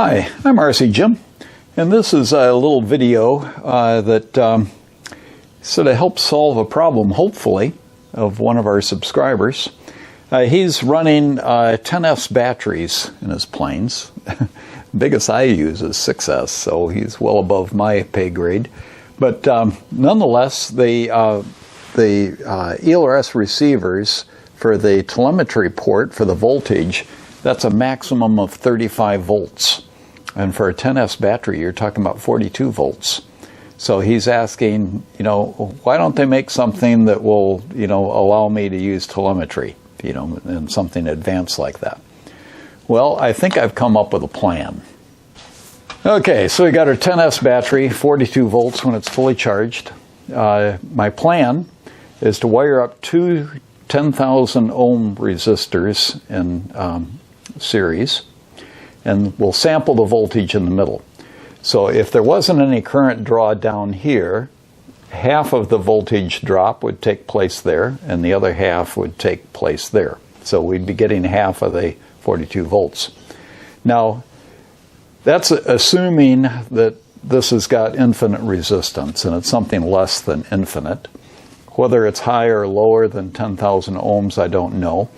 Hi, I'm RC Jim, and this is a little video that sort of helps solve a problem, hopefully, of one of our subscribers. He's running 10S batteries in his planes. Biggest I use is 6S, so he's well above my pay grade. But nonetheless, the ELRS receivers for the telemetry port for the voltage, that's a maximum of 35 volts. And for a 10S battery, you're talking about 42 volts. So he's asking, why don't they make something that will, allow me to use telemetry, and something advanced like that. Well, I think I've come up with a plan. Okay, so we got our 10S battery, 42 volts when it's fully charged. My plan is to wire up two 10,000 ohm resistors in series, and we'll sample the voltage in the middle. So if there wasn't any current draw down here, half of the voltage drop would take place there, and the other half would take place there. So we'd be getting half of the 42 volts. Now, that's assuming that this has got infinite resistance, and it's something less than infinite. Whether it's higher or lower than 10,000 ohms, I don't know.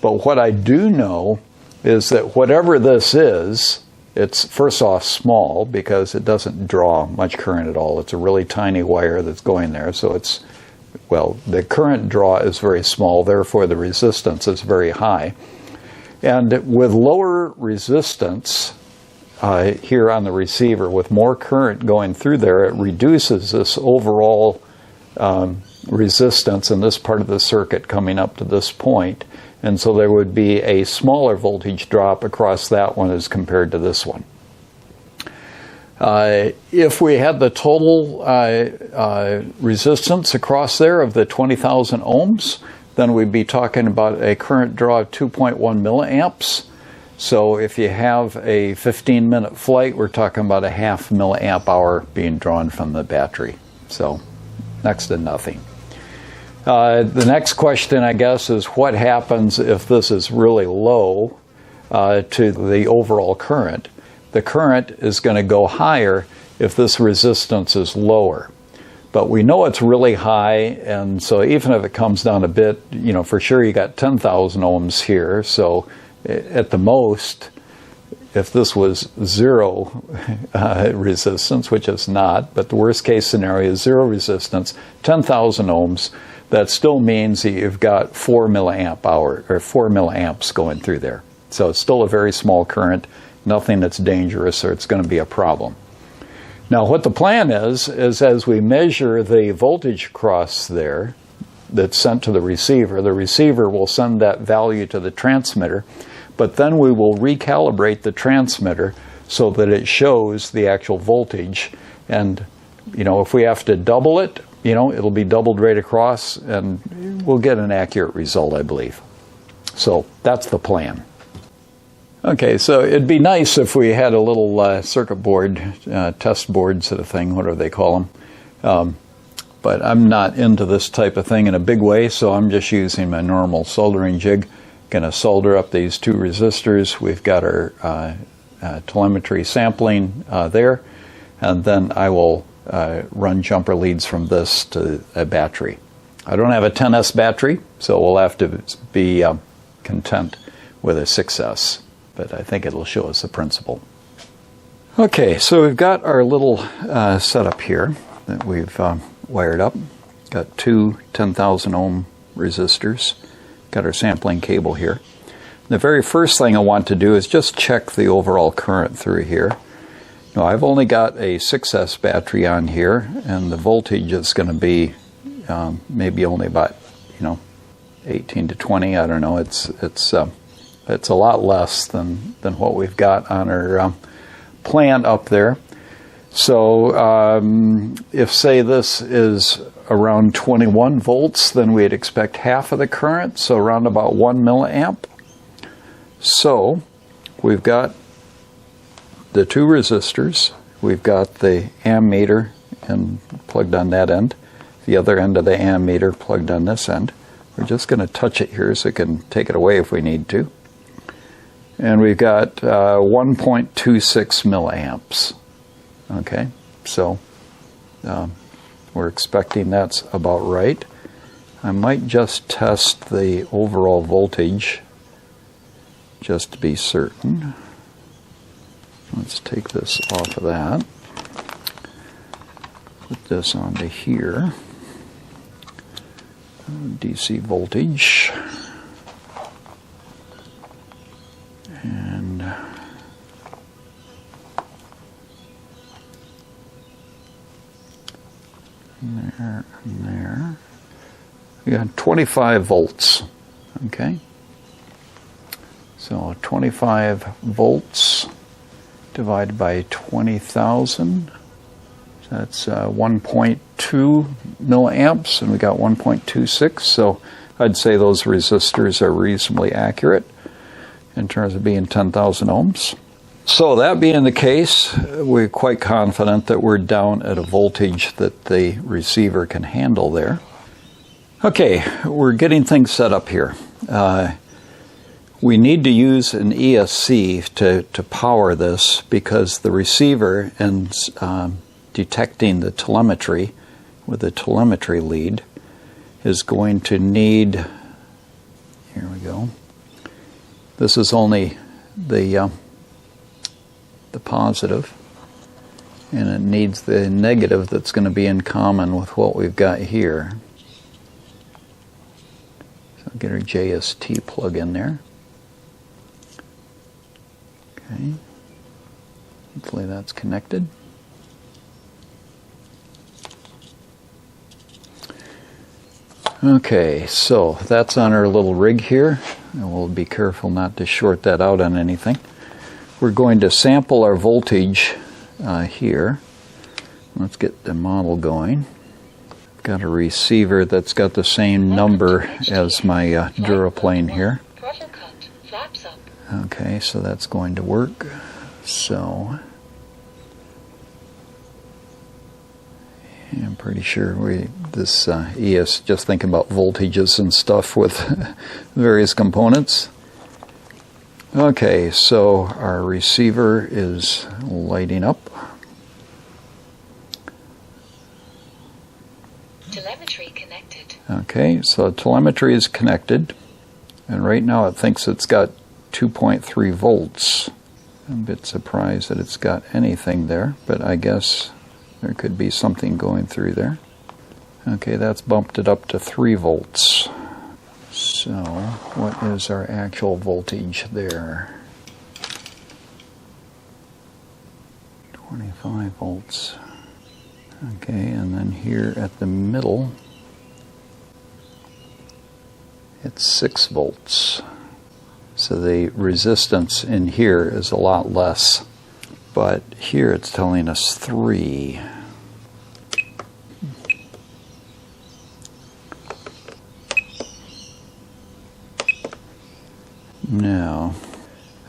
But what I do know is that whatever this is, it's first off small because it doesn't draw much current at all. It's a really tiny wire that's going there. So it's, the current draw is very small, therefore the resistance is very high. And with lower resistance here on the receiver, with more current going through there, it reduces this overall resistance in this part of the circuit coming up to this point. And so there would be a smaller voltage drop across that one as compared to this one. If we had the total resistance across there of the 20,000 ohms, then we'd be talking about a current draw of 2.1 milliamps. So if you have a 15-minute flight, we're talking about a half milliamp hour being drawn from the battery. So next to nothing. The next question, I guess, is what happens if this is really low to the overall current? The current is going to go higher if this resistance is lower. But we know it's really high, and so even if it comes down a bit, for sure you got 10,000 ohms here. So at the most, if this was zero resistance, which it's not, but the worst case scenario is zero resistance, 10,000 ohms, that still means that you've got 4 milliamps going through there. So it's still a very small current, nothing that's dangerous or it's going to be a problem. Now what the plan is as we measure the voltage across there that's sent to the receiver will send that value to the transmitter, but then we will recalibrate the transmitter so that it shows the actual voltage. And if we have to double it, it'll be doubled right across, and we'll get an accurate result, I believe. So that's the plan. Okay, so it'd be nice if we had a little circuit board, test board sort of thing, whatever they call them. But I'm not into this type of thing in a big way, so I'm just using my normal soldering jig. Going to solder up these two resistors. We've got our telemetry sampling there, and then I will run jumper leads from this to a battery. I don't have a 10S battery, so we'll have to be content with a 6S, but I think it'll show us the principle. Okay, so we've got our little setup here that we've wired up. Got two 10,000 ohm resistors. Got our sampling cable here. The very first thing I want to do is just check the overall current through here. Now, I've only got a 6S battery on here, and the voltage is going to be maybe only about 18 to 20. I don't know. It's a lot less than what we've got on our plant up there. So if say this is around 21 volts, then we'd expect half of the current, so around about 1 milliamp. So we've got the two resistors, we've got the ammeter and plugged on that end, the other end of the ammeter plugged on this end. We're just going to touch it here so we can take it away if we need to. And we've got 1.26 milliamps. Okay, so we're expecting that's about right. I might just test the overall voltage just to be certain. Let's take this off of that. Put this onto here. DC voltage. And there and there. We got 25 volts. Okay. So 25 volts divided by 20,000. That's 1.2 milliamps, and we got 1.26. So I'd say those resistors are reasonably accurate in terms of being 10,000 ohms. So that being the case, we're quite confident that we're down at a voltage that the receiver can handle there. Okay, we're getting things set up here. We need to use an ESC to power this because the receiver and detecting the telemetry with the telemetry lead is going to need, here we go, this is only the positive, and it needs the negative that's going to be in common with what we've got here. So I'll get our JST plug in there. Okay, hopefully that's connected. Okay, so that's on our little rig here, and we'll be careful not to short that out on anything. We're going to sample our voltage here. Let's get the model going. Got a receiver that's got the same number as my DuraPlane here. Okay, so that's going to work. So I'm pretty sure this ES just thinking about voltages and stuff with various components. Okay, so our receiver is lighting up. Telemetry connected. Okay, so telemetry is connected, and right now it thinks it's got 2.3 volts. I'm a bit surprised that it's got anything there, but I guess there could be something going through there. Okay, that's bumped it up to 3 volts. So, what is our actual voltage there? 25 volts. Okay, and then here at the middle, it's 6 volts. So the resistance in here is a lot less, but here it's telling us 3. Now,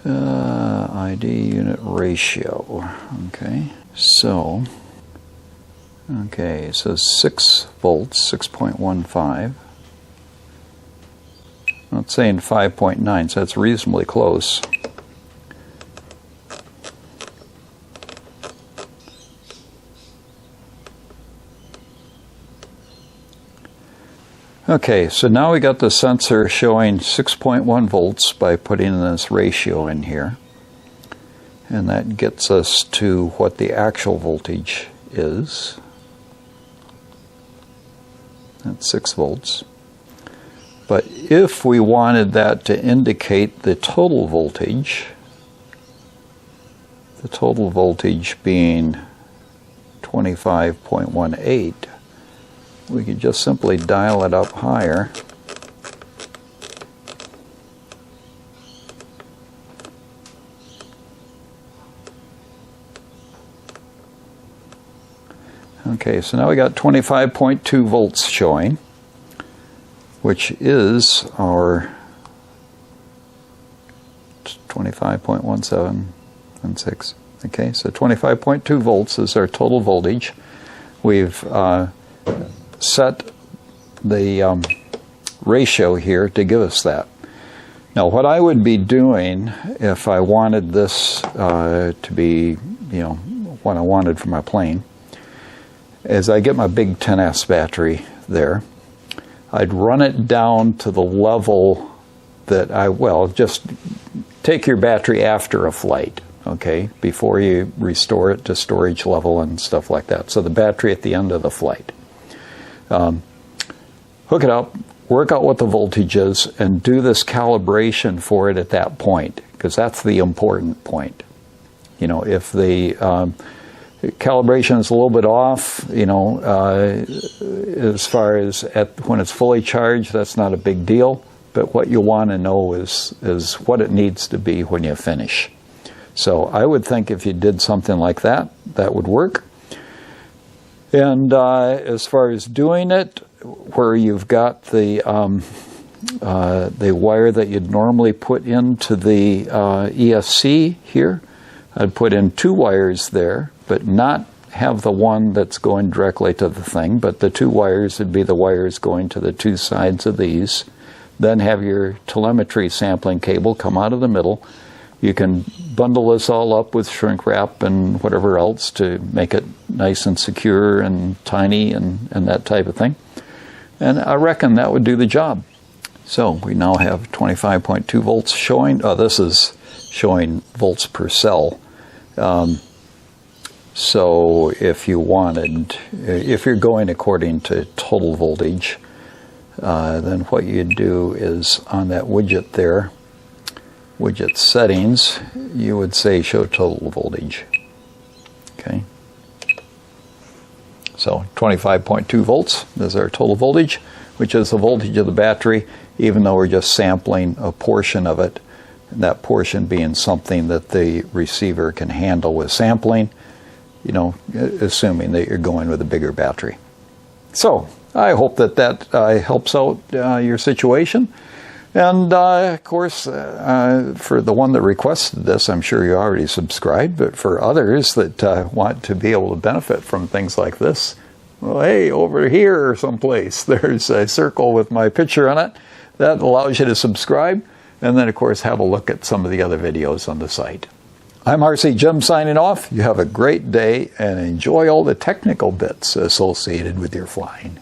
ID unit ratio. Okay, so 6 volts, 6.15. I'm not saying 5.9, so that's reasonably close. Okay, so now we got the sensor showing 6.1 volts by putting this ratio in here. And that gets us to what the actual voltage is. That's 6 volts. But if we wanted that to indicate the total voltage being 25.18, we could just simply dial it up higher. Okay, so now we got 25.2 volts showing, which is our 25.1716. Okay, so 25.2 volts is our total voltage. We've set the ratio here to give us that. Now, what I would be doing if I wanted this to be, what I wanted for my plane, is I get my big 10S battery there. I'd run it down to the level that just take your battery after a flight, okay, before you restore it to storage level and stuff like that. So the battery at the end of the flight. Hook it up, work out what the voltage is, and do this calibration for it at that point, because that's the important point. If the calibration is a little bit off, as far as when it's fully charged, that's not a big deal. But what you want to know is what it needs to be when you finish. So I would think if you did something like that, that would work. And as far as doing it, where you've got the wire that you'd normally put into the ESC here, I'd put in 2 wires there, but not have the one that's going directly to the thing, but the 2 wires would be the wires going to the 2 sides of these. Then have your telemetry sampling cable come out of the middle. You can bundle this all up with shrink wrap and whatever else to make it nice and secure and tiny and that type of thing. And I reckon that would do the job. So we now have 25.2 volts showing. This is showing volts per cell. So if you're going according to total voltage, then what you do is on that widget there, widget settings, you would say show total voltage. Okay. So 25.2 volts is our total voltage, which is the voltage of the battery, even though we're just sampling a portion of it, and that portion being something that the receiver can handle with sampling, assuming that you're going with a bigger battery. So I hope that helps out your situation. And of course, for the one that requested this, I'm sure you already subscribed, but for others that want to be able to benefit from things like this, well, hey, over here someplace, there's a circle with my picture on it. That allows you to subscribe, and then, of course, have a look at some of the other videos on the site. I'm RC Jim signing off. You have a great day, and enjoy all the technical bits associated with your flying.